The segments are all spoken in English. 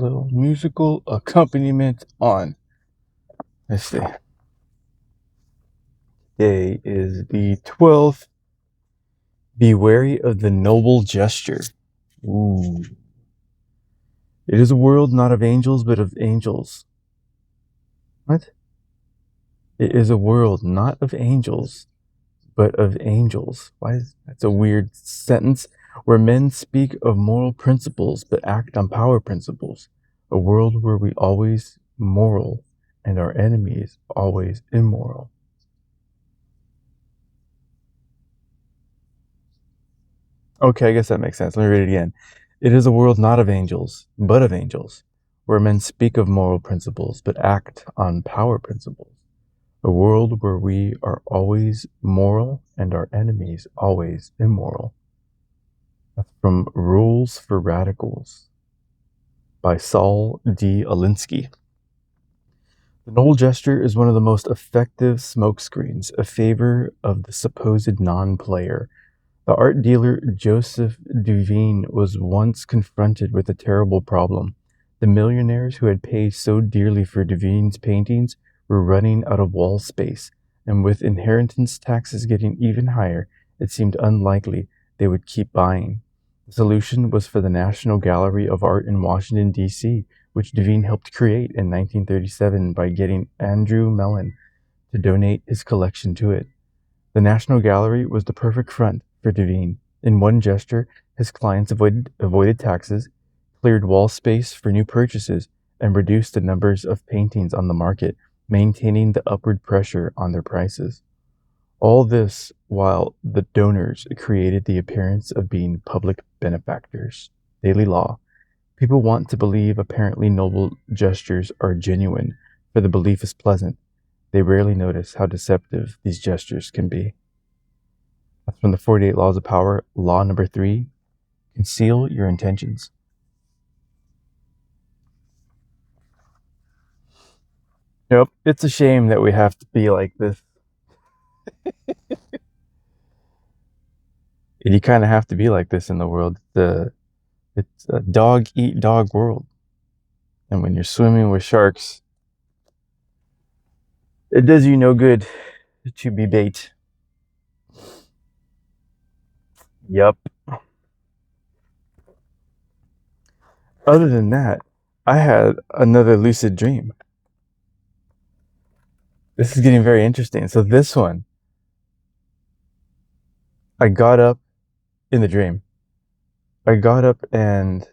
little musical accompaniment on. Let's see. Today is the 12th. Be wary of the noble gesture. Ooh. It is a world not of angels, but of angels. What? It is a world not of angels, but of angels. Why is that's a weird sentence? Where men speak of moral principles, but act on power principles. A world where we always moral and our enemies always immoral. Okay, I guess that makes sense. Let me read it again. It is a world not of angels, but of angels, where men speak of moral principles, but act on power principles. A world where we are always moral and our enemies always immoral. That's from Rules for Radicals by Saul D. Alinsky. The noble gesture is one of the most effective smokescreens, a favor of the supposed non-player. The art dealer Joseph Duveen was once confronted with a terrible problem. The millionaires who had paid so dearly for Duveen's paintings were running out of wall space, and with inheritance taxes getting even higher, it seemed unlikely they would keep buying. The solution was for the National Gallery of Art in Washington, D.C., which Duveen helped create in 1937 by getting Andrew Mellon to donate his collection to it. The National Gallery was the perfect front for Duveen. In one gesture, his clients avoided taxes, cleared wall space for new purchases, and reduced the numbers of paintings on the market, maintaining the upward pressure on their prices. All this while the donors created the appearance of being public benefactors. Daily law. People want to believe apparently noble gestures are genuine, for the belief is pleasant. They rarely notice how deceptive these gestures can be. That's from the 48 Laws of Power, Law number 3, conceal your intentions. Yep, it's a shame that we have to be like this. And you kind of have to be like this in the world. It's a dog eat dog world. And when you're swimming with sharks, it does you no good to be bait. Yup. Other than that, I had another lucid dream. This is getting very interesting. So this one, I got up in the dream. I got up and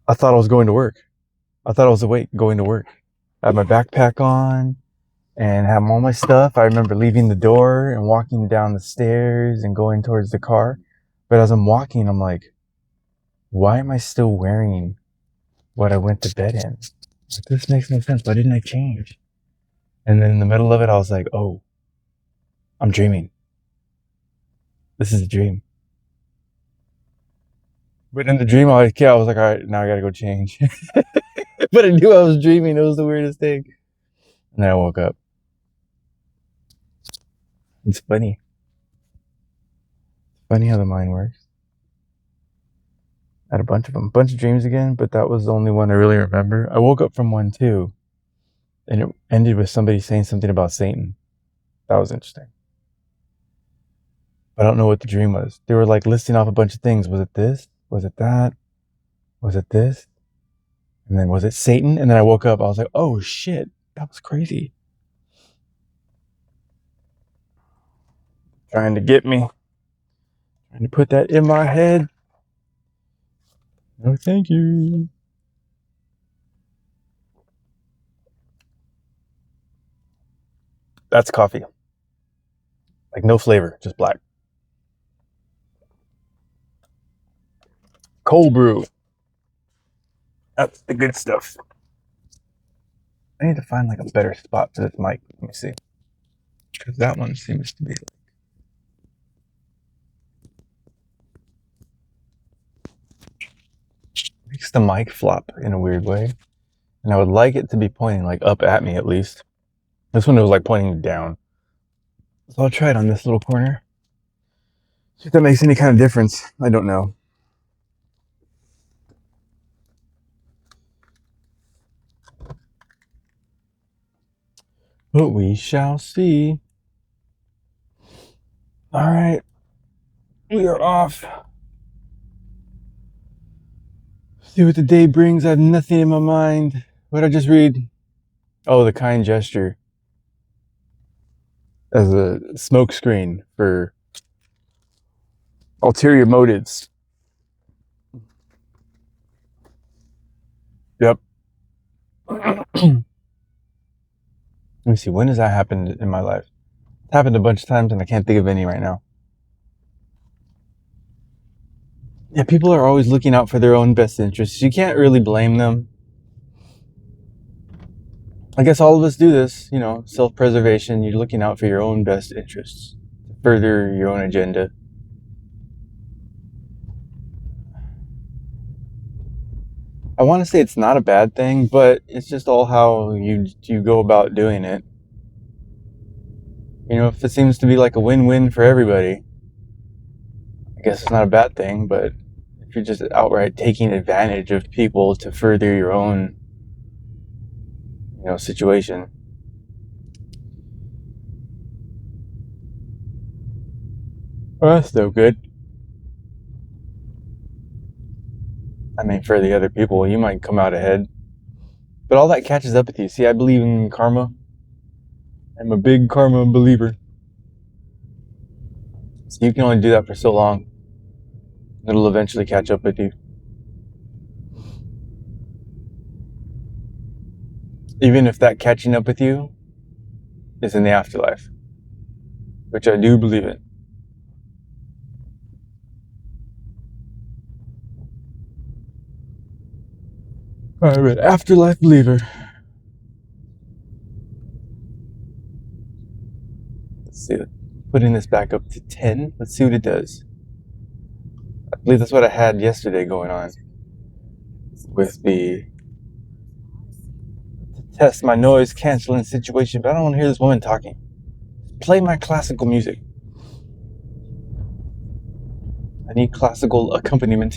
I thought I was going to work. I thought I was awake going to work. I had my backpack on and had all my stuff. I remember leaving the door and walking down the stairs and going towards the car. But as I'm walking, I'm like, why am I still wearing what I went to bed in? Like, this makes no sense. Why didn't I change? And then in the middle of it, I was like, oh, I'm dreaming. This is a dream. But in the dream, I was like, all right, now I gotta go change. But I knew I was dreaming. It was the weirdest thing. And then I woke up. It's funny. Funny how the mind works. I had a bunch of them. Bunch of dreams again, but that was the only one I really remember. I woke up from one too. And it ended with somebody saying something about Satan. That was interesting. I don't know what the dream was. They were like listing off a bunch of things. Was it this? Was it that? Was it this? And then was it Satan? And then I woke up. I was like, oh shit, that was crazy. Trying to get me. Trying to put that in my head. No, thank you. That's coffee. Like no flavor, just black. Cold brew. That's the good stuff. I need to find like a better spot for this mic. Let me see. Because that one seems to be makes the mic flop in a weird way. And I would like it to be pointing like up at me at least. This one was like pointing down. So I'll try it on this little corner. See if that makes any kind of difference. I don't know. But we shall see. All right, we are off. See what the day brings. I have nothing in my mind. What did I just read? Oh, the kind gesture as a smokescreen for ulterior motives. Yep. Let me see. When has that happened in my life? It's happened a bunch of times, and I can't think of any right now. Yeah, people are always looking out for their own best interests. You can't really blame them. I guess all of us do this, self-preservation. You're looking out for your own best interests, to further your own agenda. I want to say it's not a bad thing, but it's just all how you go about doing it. If it seems to be like a win-win for everybody, I guess it's not a bad thing. But if you're just outright taking advantage of people to further your own, situation. Well, that's no good. I mean, for the other people, you might come out ahead. But all that catches up with you. See, I believe in karma. I'm a big karma believer. So you can only do that for so long. It'll eventually catch up with you. Even if that catching up with you is in the afterlife, which I do believe in. I'm an afterlife believer. Let's see. Putting this back up to 10. Let's see what it does. I believe that's what I had yesterday going on with the test my noise canceling situation, but I don't want to hear this woman talking. Play my classical music. I need classical accompaniment.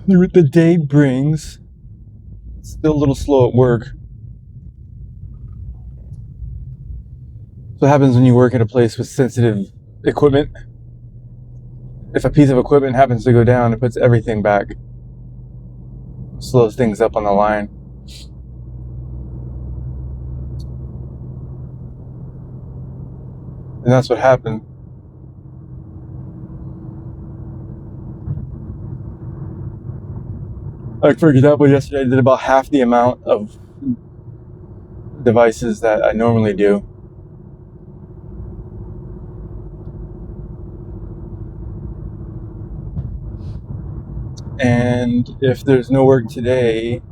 See what the day brings. Still a little slow at work. So what happens when you work in a place with sensitive equipment? If a piece of equipment happens to go down, it puts everything back. Slows things up on the line. And that's what happened. Like, for example, yesterday I did about half the amount of devices that I normally do. And if there's no work today,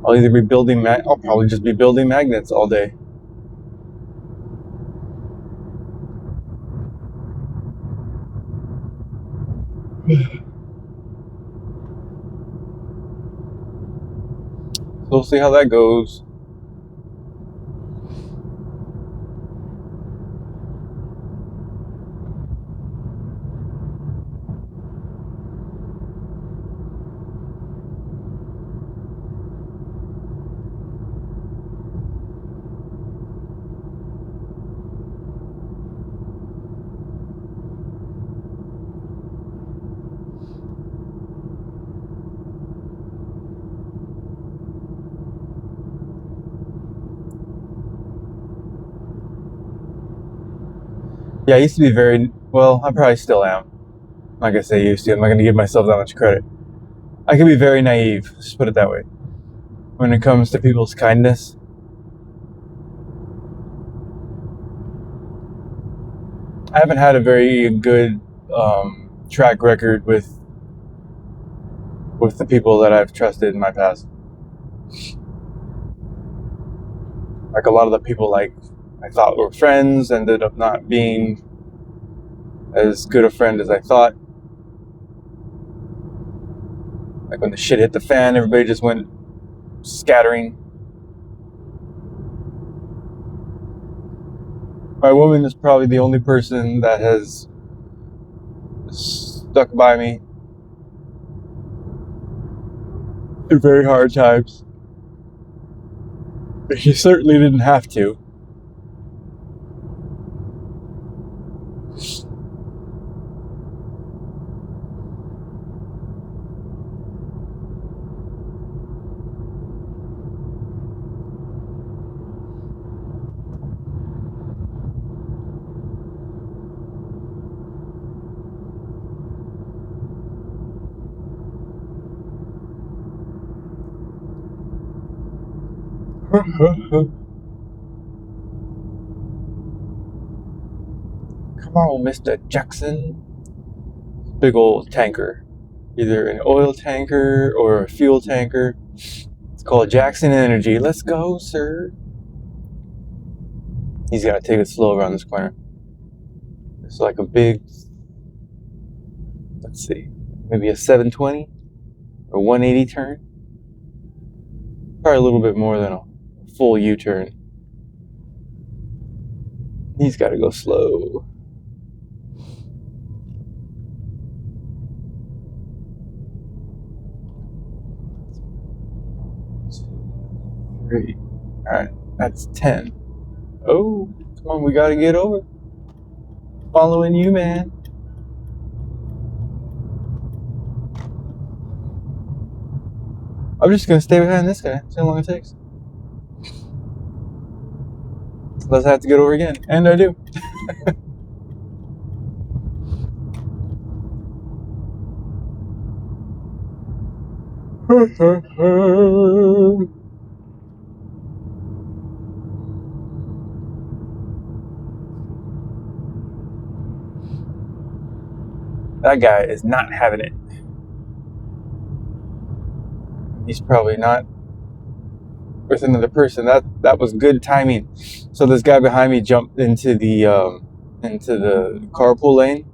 I'll probably just be building magnets all day. So we'll see how that goes. Yeah, I used to be I probably still am. Like I say, used to. I'm not going to give myself that much credit. I can be very naive, just put it that way. When it comes to people's kindness, I haven't had a very good track record with the people that I've trusted in my past. Like, a lot of the people I thought were friends ended up not being as good a friend as I thought. Like, when the shit hit the fan, everybody just went scattering. My woman is probably the only person that has stuck by me in very hard times. He certainly didn't have to. Come on, Mr. Jackson. Big old tanker. Either an oil tanker or a fuel tanker. It's called Jackson Energy. Let's go, sir. He's got to take it slow around this corner. It's like a big, let's see, maybe a 720 or 180 turn. Probably a little bit more than a full U-turn. He's got to go slow. Three. Alright, that's 10. Oh, come on, we gotta get over. Following you, man. I'm just gonna stay behind this guy. See how long it takes. Unless I have to get over again. And I do. That guy is not having it. He's probably not with another person. That was good timing. So this guy behind me jumped into the carpool lane.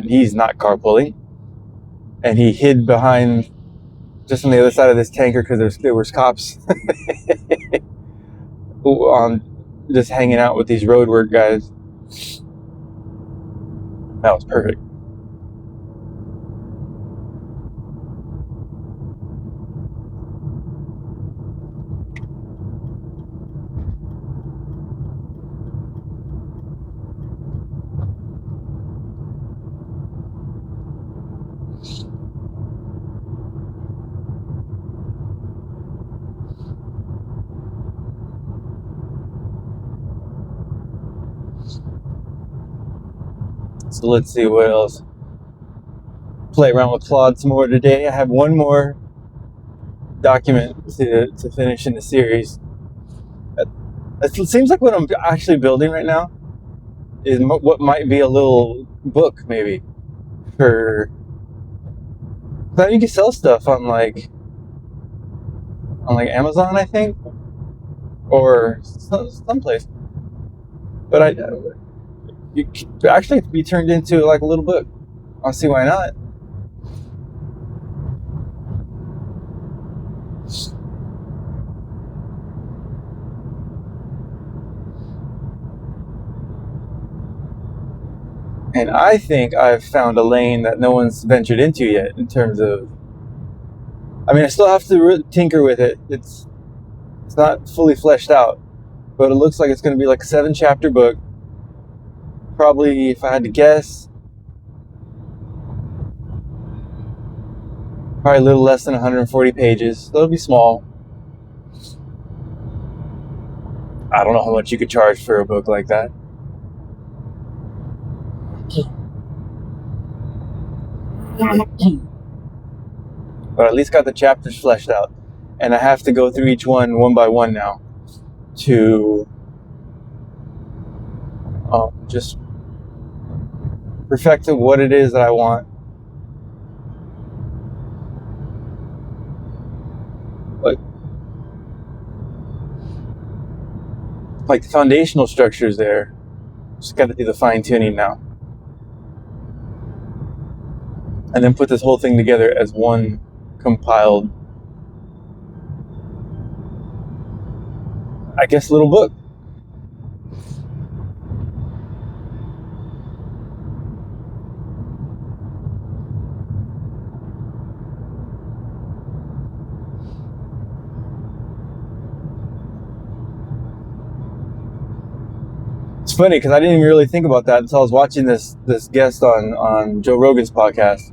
He's not carpooling. And he hid behind just on the other side of this tanker because there was cops on just hanging out with these roadwork guys. That was perfect. So let's see what else. Play around with Claude some more today. I have one more document to finish in the series. It seems like what I'm actually building right now is what might be a little book, maybe. But you can sell stuff on like Amazon, I think, or someplace. But you could actually be turned into like a little book. I'll see why not. And I think I've found a lane that no one's ventured into yet in terms of. I mean, I still have to tinker with it. It's not fully fleshed out, but it looks like it's going to be like a 7-chapter book. Probably, if I had to guess, probably a little less than 140 pages. So it'll be small. I don't know how much you could charge for a book like that. But at least got the chapters fleshed out. And I have to go through each one by one now to just perfect what it is that I want. Like the foundational structure is there. Just got to do the fine tuning now. And then put this whole thing together as one compiled, I guess, little book. funny because I didn't even really think about that until I was watching this guest on Joe Rogan's podcast,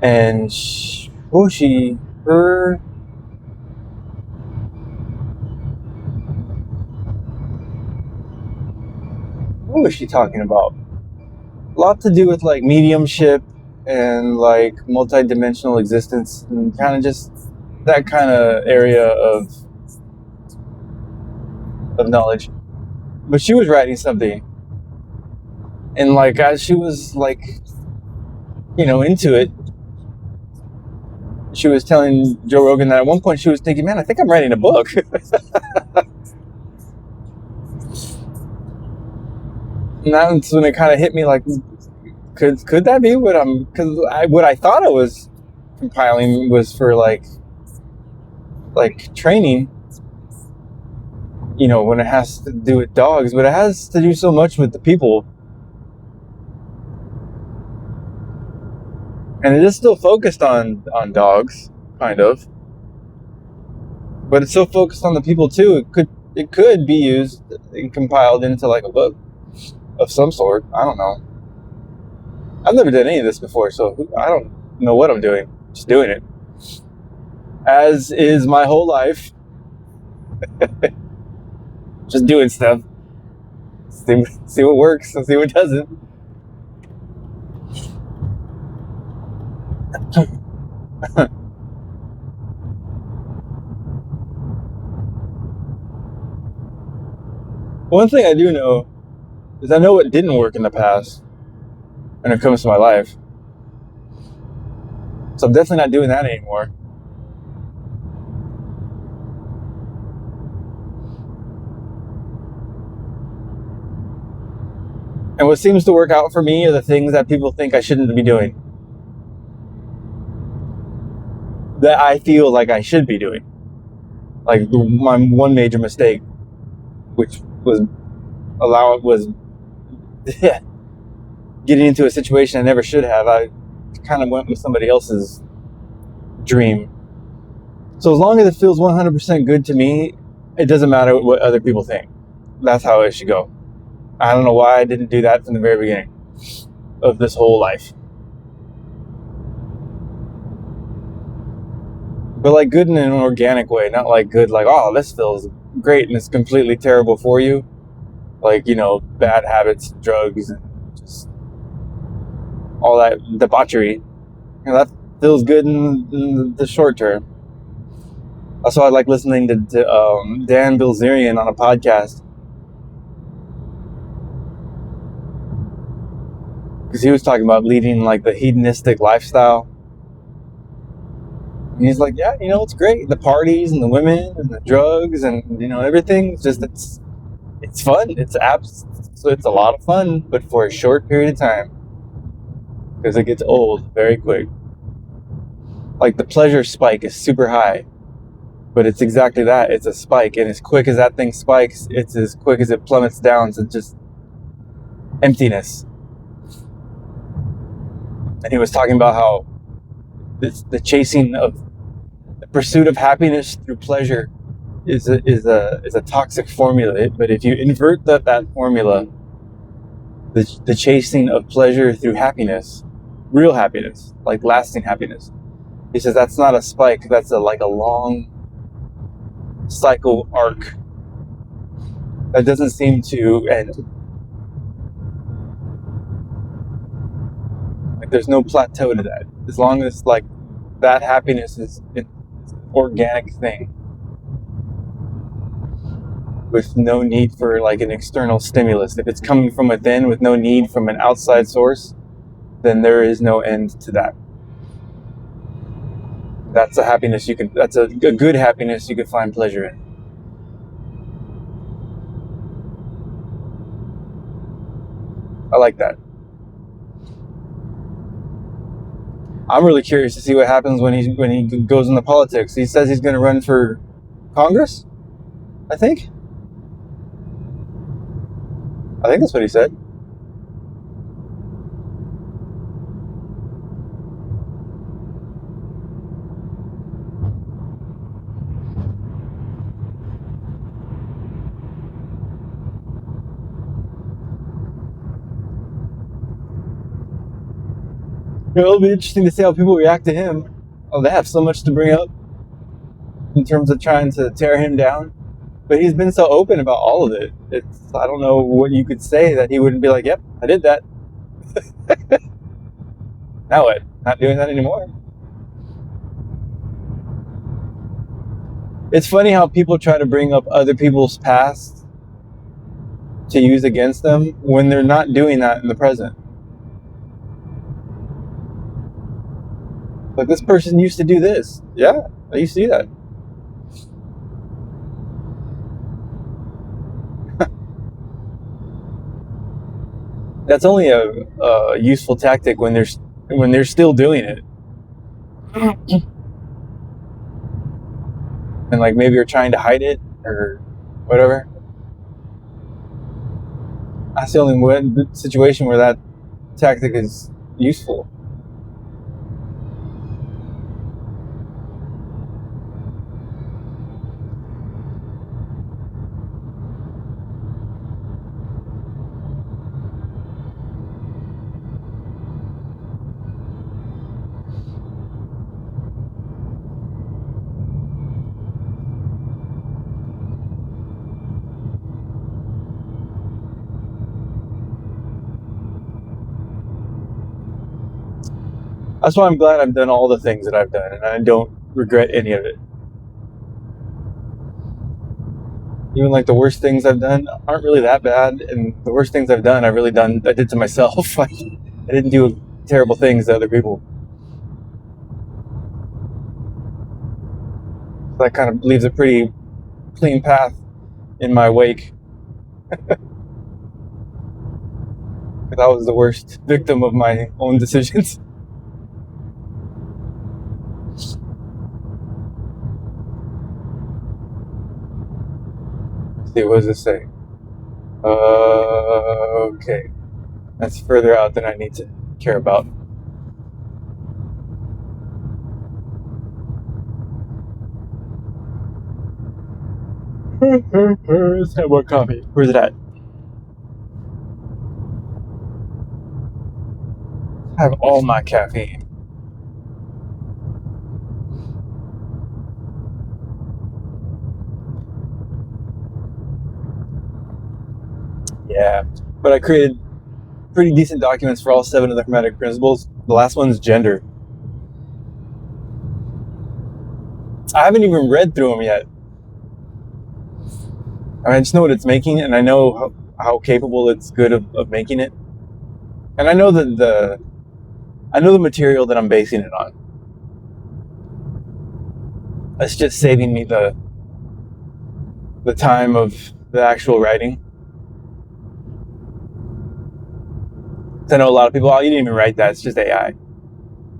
and her what was she talking about? A lot to do with like mediumship and like multi-dimensional existence and kind of just that kind of area of knowledge. But she was writing something, and like as she was like, into it, she was telling Joe Rogan that at one point she was thinking, man, I think I'm writing a book. And that's when it kind of hit me, like, could that be what I'm? Because what I thought I was compiling was for like training, when it has to do with dogs, but it has to do so much with the people, and it is still focused on dogs, kind of, but it's so focused on the people too. It could be used and compiled into like a book of some sort. I don't know. I've never done any of this before, so I don't know what I'm doing. Just doing it. As is my whole life. Just doing stuff. See what works and see what doesn't. One thing I do know is I know what didn't work in the past when it comes to my life. So I'm definitely not doing that anymore. And what seems to work out for me are the things that people think I shouldn't be doing, that I feel like I should be doing. Like my one major mistake, which was getting into a situation I never should have. I kind of went with somebody else's dream. So as long as it feels 100% good to me, it doesn't matter what other people think. That's how it should go. I don't know why I didn't do that from the very beginning of this whole life. But like good in an organic way, not like good like, oh, this feels great and it's completely terrible for you. Like, bad habits, drugs, and just all that debauchery. That feels good in the short term. Also, I like listening to Dan Bilzerian on a podcast, because he was talking about leading like the hedonistic lifestyle. And he's like, yeah, it's great. The parties and the women and the drugs and, everything. It's fun. So it's a lot of fun, but for a short period of time. Because it gets old very quick. Like the pleasure spike is super high. But it's exactly that. It's a spike. And as quick as that thing spikes, it's as quick as it plummets down to just emptiness. And he was talking about how the pursuit of happiness through pleasure is a toxic formula. But if you invert that formula, the chasing of pleasure through happiness, real happiness, like lasting happiness, he says that's not a spike. That's a long cycle arc that doesn't seem to end. Like there's no plateau to that. As long as like that happiness is an organic thing with no need for like an external stimulus. If it's coming from within with no need from an outside source, then there is no end to that. That's a happiness that's a good happiness you can find pleasure in. I like that. I'm really curious to see what happens when he goes into politics. He says he's going to run for Congress, I think that's what he said. It'll be interesting to see how people react to him. Oh, they have so much to bring up in terms of trying to tear him down. But he's been so open about all of it. I don't know what you could say that he wouldn't be like, yep, I did that. Now what? Not doing that anymore. It's funny how people try to bring up other people's past to use against them when they're not doing that in the present. Like, this person used to do this. Yeah, I used to do that. That's only a useful tactic when they're still doing it, and like maybe you're trying to hide it or whatever. That's the only situation where that tactic is useful. That's why I'm glad I've done all the things that I've done, and I don't regret any of it. Even like the worst things I've done aren't really that bad, and the worst things I've done, I did to myself. I didn't do terrible things to other people. That kind of leaves a pretty clean path in my wake. Because I was the worst victim of my own decisions. Let's see, what does this say? Okay. That's further out than I need to care about. Let's have more coffee. Where's it at? I have all my caffeine. Yeah. But I created pretty decent documents for all 7 of the Hermetic principles. The last one's gender. I haven't even read through them yet. I just know what it's making, and I know how capable it's good of making it. And I know the material that I'm basing it on. It's just saving me the time of the actual writing. I know a lot of people, oh, you didn't even write that, it's just AI.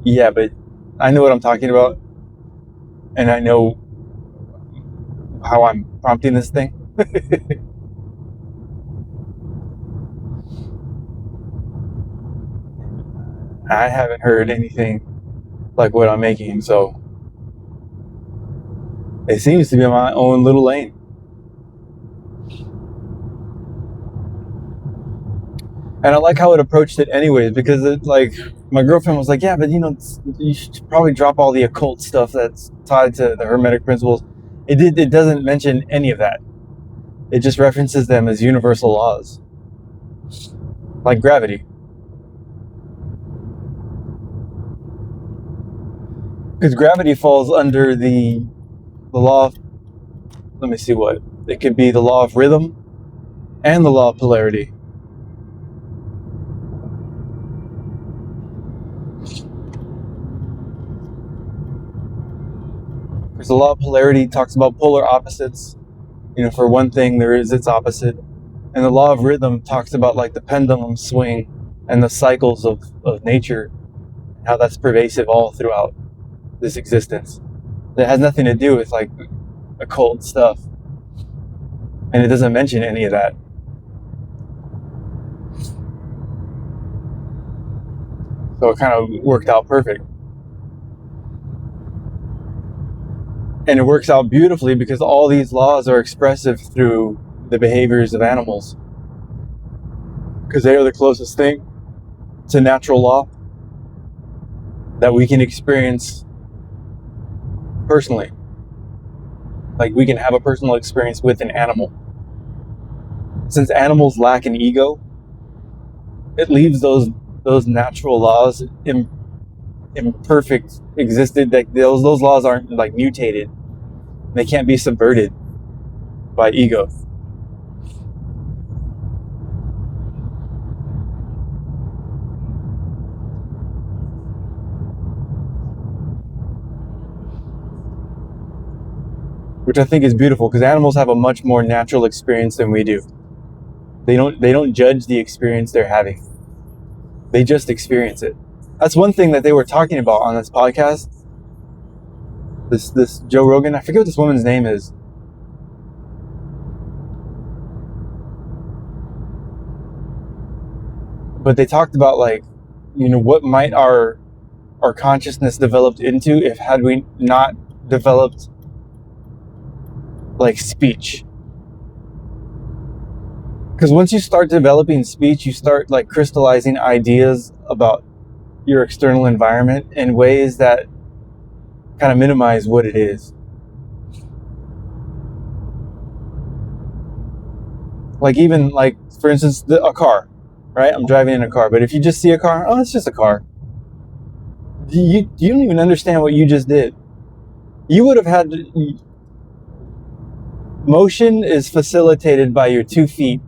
Yeah, but I know what I'm talking about, and I know how I'm prompting this thing. I haven't heard anything like what I'm making, so it seems to be my own little lane. And I like how it approached it anyways, because it, like, my girlfriend was like, yeah, but you should probably drop all the occult stuff that's tied to the Hermetic principles. It doesn't mention any of that. It just references them as universal laws, like gravity. Because gravity falls under the law of, let me see what, it could be the law of rhythm and the law of polarity. Because the law of polarity talks about polar opposites. For one thing, there is its opposite. And the law of rhythm talks about like the pendulum swing and the cycles of nature, how that's pervasive all throughout this existence. It has nothing to do with like occult stuff. And it doesn't mention any of that. So it kind of worked out perfect. And it works out beautifully because all these laws are expressive through the behaviors of animals. Because they are the closest thing to natural law. that we can experience personally. Like we can have a personal experience with an animal. Since animals lack an ego, it leaves those natural laws imperfect existed. That those laws aren't like mutated. They can't be subverted by ego. Which I think is beautiful because animals have a much more natural experience than we do. They don't judge the experience they're having. They just experience it. That's one thing that they were talking about on this podcast. This Joe Rogan, I forget what this woman's name is. But they talked about like, what might our consciousness developed into if had we not developed like speech. Because once you start developing speech, you start like crystallizing ideas about your external environment in ways that kind of minimize what it is. Like even like, for instance, a car, right? I'm driving in a car, but if you just see a car, oh, it's just a car. You don't even understand what you just did. You would have had to, motion is facilitated by your 2 feet,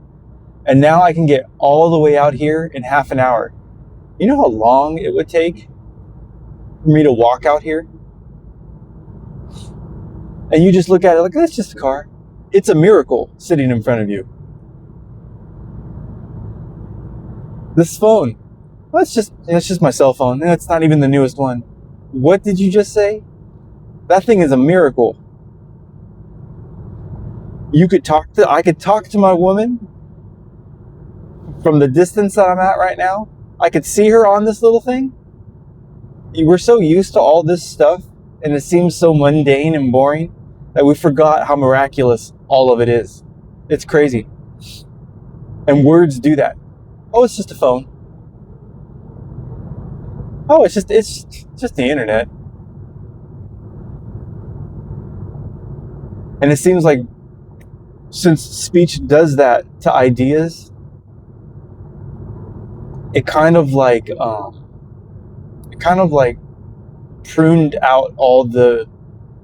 and now I can get all the way out here in half an hour. You know how long it would take for me to walk out here? And you just look at it like, that's just a car. It's a miracle sitting in front of you. This phone, well, it's just my cell phone. It's not even the newest one. What did you just say? That thing is a miracle. I could talk to my woman from the distance that I'm at right now. I could see her on this little thing. We're so used to all this stuff, and it seems so mundane and boring that we forgot how miraculous all of it is. It's crazy. And words do that. Oh, it's just a phone. Oh, it's just the internet. And it seems like since speech does that to ideas, it kind of like pruned out all the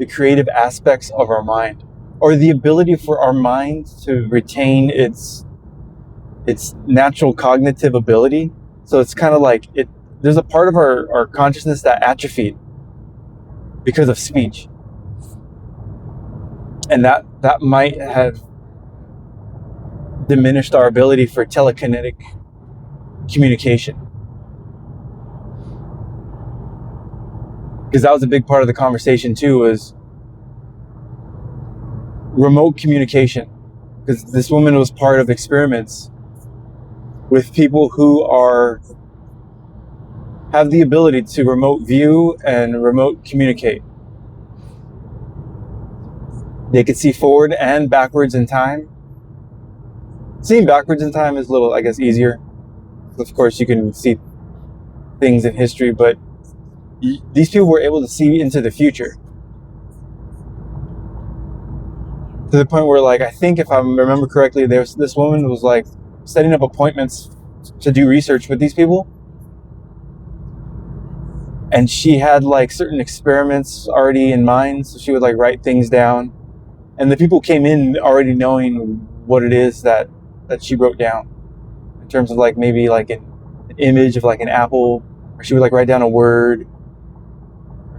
creative aspects of our mind, or the ability for our mind to retain its natural cognitive ability. So it's kind of like there's a part of our consciousness that atrophied because of speech, and that might have diminished our ability for telekinetic communication, because that was a big part of the conversation too, was remote communication. Because this woman was part of experiments with people who have the ability to remote view and remote communicate. They could see forward and backwards in time. Seeing backwards in time is a little, I guess, easier. Of course, you can see things in history, but these people were able to see into the future. To the point where, like, I think if I remember correctly, this woman was like setting up appointments to do research with these people. And she had like certain experiments already in mind, so she would like write things down. And the people came in already knowing what it is that she wrote down, in terms of like maybe like an image of like an apple, or she would like write down a word.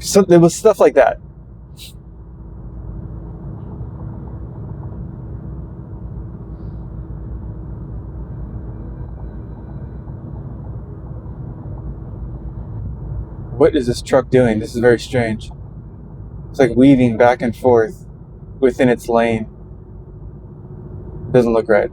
So there was stuff like that. What is this truck doing? This is very strange. It's like weaving back and forth within its lane. It doesn't look right.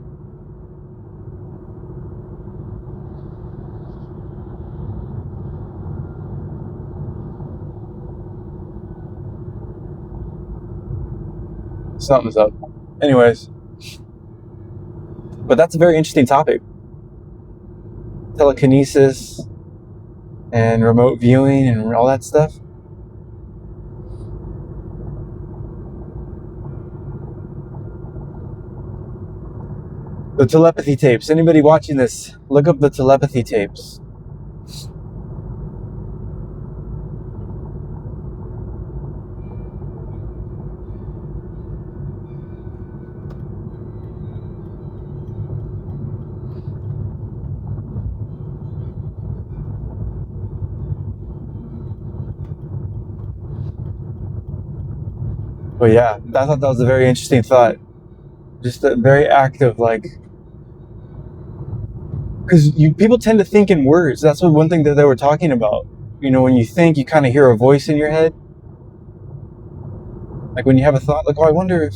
Something's up. Anyways, but that's a very interesting topic. Telekinesis, and remote viewing and all that stuff. The telepathy tapes. Anybody watching this, look up the telepathy tapes. But yeah, I thought that was a very interesting thought. Just a very active, like, because people tend to think in words. That's what one thing that they were talking about. You know, when you think, you kind of hear a voice in your head. Like when you have a thought, like, oh, I wonder if,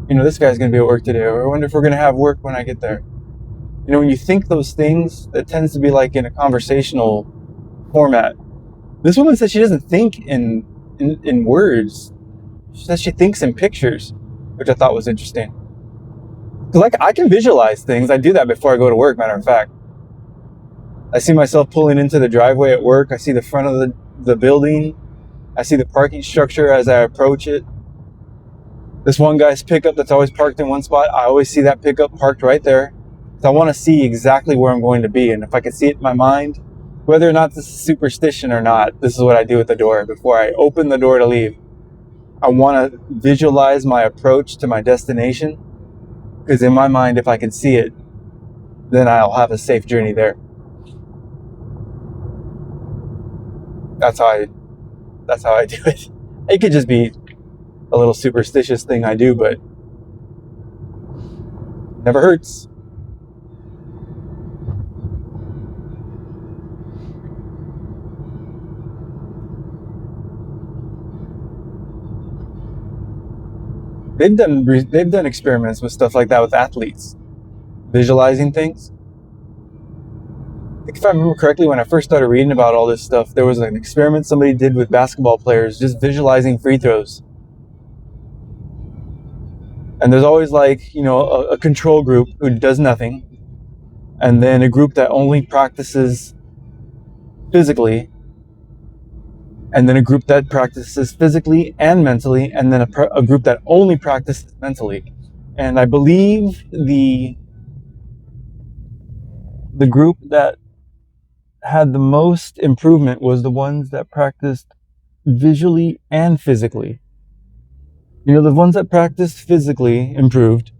this guy's going to be at work today, or I wonder if we're going to have work when I get there. When you think those things, it tends to be like in a conversational format. This woman said she doesn't think in words. She says she thinks in pictures, which I thought was interesting. Because like I can visualize things. I do that before I go to work, matter of fact. I see myself pulling into the driveway at work. I see the front of the building. I see the parking structure as I approach it. This one guy's pickup that's always parked in one spot, I always see that pickup parked right there. So I want to see exactly where I'm going to be. And if I can see it in my mind, whether or not this is superstition or not, this is what I do at the door. Before I open the door to leave, I want to visualize my approach to my destination. Because in my mind, if I can see it, then I'll have a safe journey there. That's how I do it. It could just be a little superstitious thing I do, but never hurts. They've done experiments with stuff like that with athletes, visualizing things. I think if I remember correctly, when I first started reading about all this stuff, there was an experiment somebody did with basketball players, just visualizing free throws. And there's always like, a control group who does nothing, and then a group that only practices physically, and then a group that practices physically and mentally, and then a group that only practices mentally. And I believe the group that had the most improvement was the ones that practiced visually and physically. The ones that practiced physically improved,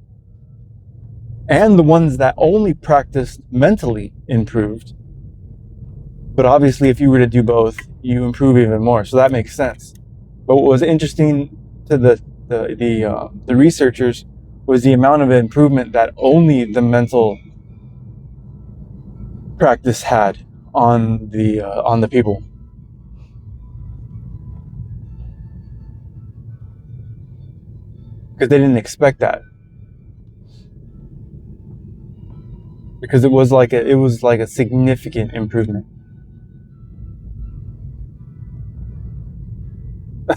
and the ones that only practiced mentally improved. But obviously, if you were to do both, you improve even more. So that makes sense. But what was interesting to the researchers was the amount of improvement that only the mental practice had on the people. Because they didn't expect that. Because it was like a significant improvement.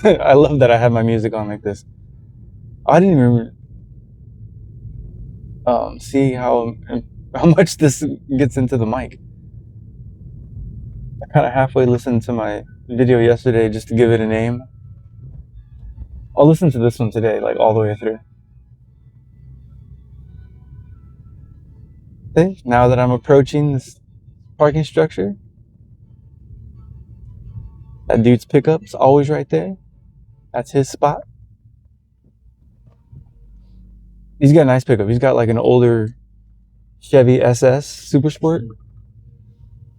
I love that I have my music on like this. I didn't even see how much this gets into the mic. I kind of halfway listened to my video yesterday just to give it a name. I'll listen to this one today, like all the way through. Okay, now that I'm approaching this parking structure, that dude's pickup's always right there. That's his spot. He's got a nice pickup. He's got like an older Chevy SS Super Sport.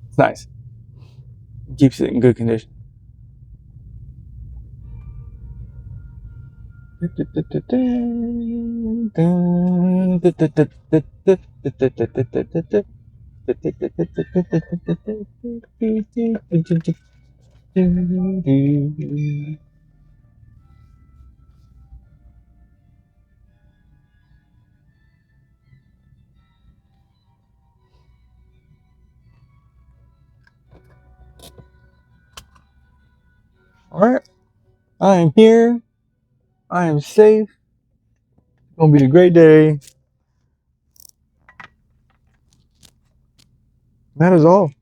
It's nice. Keeps it in good condition. All right, I am here. I am safe. It's gonna be a great day. That is all.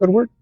Good work.